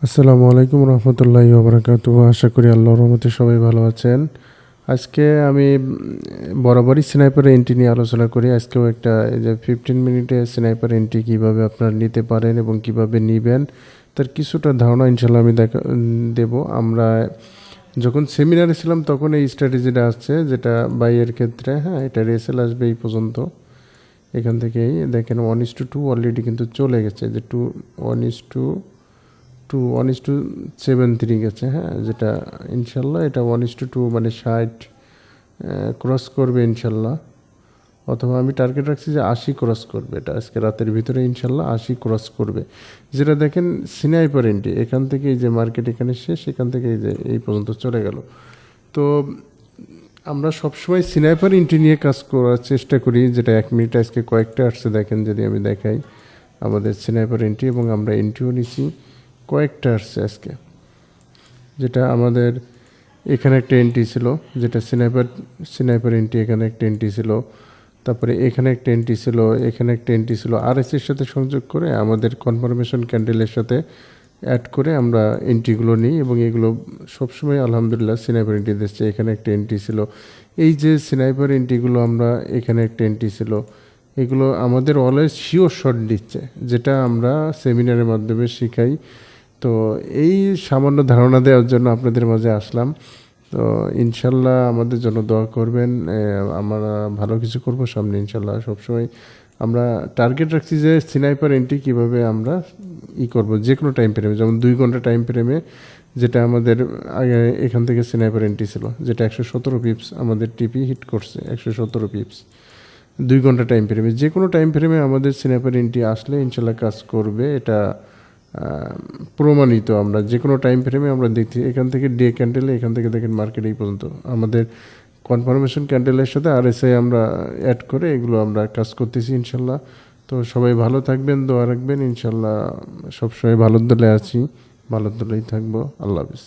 আসসালামু আলাইকুম রহমতুল্লাহি ওবরাকাতুহু। আশা করি আল্লাহর রহমতে সবাই ভালো আছেন। আজকে আমি বরাবরই স্নাইপার এন্ট্রি নিয়ে আলোচনা করি। আজকেও একটা এই যে 15 মিনিটে স্নাইপার এন্ট্রি কীভাবে আপনারা নিতে পারেন এবং কিভাবে নেবেন তার কিছুটা ধারণা ইনশাল্লাহ আমি দেব। আমরা যখন সেমিনারে ছিলাম তখন এই স্ট্র্যাটেজিটা আসছে, যেটা বাইয়ের ক্ষেত্রে এটা রেসেল আসবে এই পর্যন্ত। এখান থেকেই দেখেন 1:2 অলরেডি কিন্তু চলে গেছে, যে 1:7 গেছে, যেটা ইনশাল্লাহ এটা 1:2 মানে 60 ক্রস করবে ইনশাল্লাহ, অথবা আমি টার্গেট রাখছি যে 80 ক্রস করবে। এটা আজকে রাতের ভিতরে ইনশাল্লাহ 80 ক্রস করবে। যেটা দেখেন স্নাইপার এন্ট্রি, এখান থেকে এই যে মার্কেট এখানে শেষ, এখান থেকে এই যে এই পর্যন্ত চলে গেল। তো আমরা সবসময় স্নাইপার এন্ট্রি নিয়ে কাজ করার চেষ্টা করি, যেটা 1 মিনিট আজকে কয়েকটা আসছে। দেখেন যদি আমি দেখাই আমাদের স্নাইপার এন্ট্রি, এবং আমরা এন্ট্রিও নিছি কয়েকটা আসছে আজকে। যেটা আমাদের এখানে একটা এন্ট্রি ছিল, যেটা স্নাইপার এন্ট্রি, এখানে একটা এন্ট্রি ছিল, তারপরে এখানে একটা এন্ট্রি ছিল, এখানে একটা এন্ট্রি ছিল। আরএসের সাথে সংযোগ করে আমাদের কনফার্মেশন ক্যান্ডেলের সাথে অ্যাড করে আমরা এন্ট্রিগুলো নিই, এবং এগুলো সবসময় আলহামদুলিল্লাহ স্নাইপার এন্ট্রি দিচ্ছে। এখানে একটা এন্ট্রি ছিল, এই যে স্নাইপার এন্ট্রিগুলো আমরা, এখানে একটা এন্ট্রি ছিল, এগুলো আমাদের অলওয়েজ শিওর শট দিচ্ছে, যেটা আমরা সেমিনারের মাধ্যমে শিখাই। তো এই সামান্য ধারণা দেওয়ার জন্য আপনাদের মাঝে আসলাম। তো ইনশাল্লাহ আমাদের জন্য দোয়া করবেন, আমরা ভালো কিছু করব সামনে ইনশাল্লাহ। সবসময় আমরা টার্গেট রাখছি যে স্নাইপার এন্ট্রি কীভাবে আমরা করব, যে কোনো টাইম ফ্রেমে, যেমন 2 ঘন্টা টাইম ফ্রেমে, যেটা আমাদের আগে এখান থেকে স্নাইপার এন্ট্রি ছিল, যেটা 117 পিপস আমাদের টিপি হিট করছে, 117 পিপস 2 ঘন্টা টাইম ফ্রেমে। যে কোনো টাইম ফ্রেমে আমাদের স্নাইপার এন্ট্রি আসলে ইনশাল্লাহ কাজ করবে, এটা প্রমাণিত। আমরা যে কোনো টাইম ফ্রেমে আমরা দেখছি, এখান থেকে ডে ক্যান্ডেলে, এখান থেকে দেখেন মার্কেট এই পর্যন্ত আমাদের কনফার্মেশন ক্যান্ডেলের সাথে আরএসআই আমরা অ্যাড করে এগুলো আমরা কাজ করতেছি ইনশাল্লাহ। তো সবাই ভালো থাকবেন, দোয়া রাখবেন ইনশাল্লাহ। সবসময় ভালোর দলে আছি, ভালোর দলেই থাকবো। আল্লাহ হাফিজ।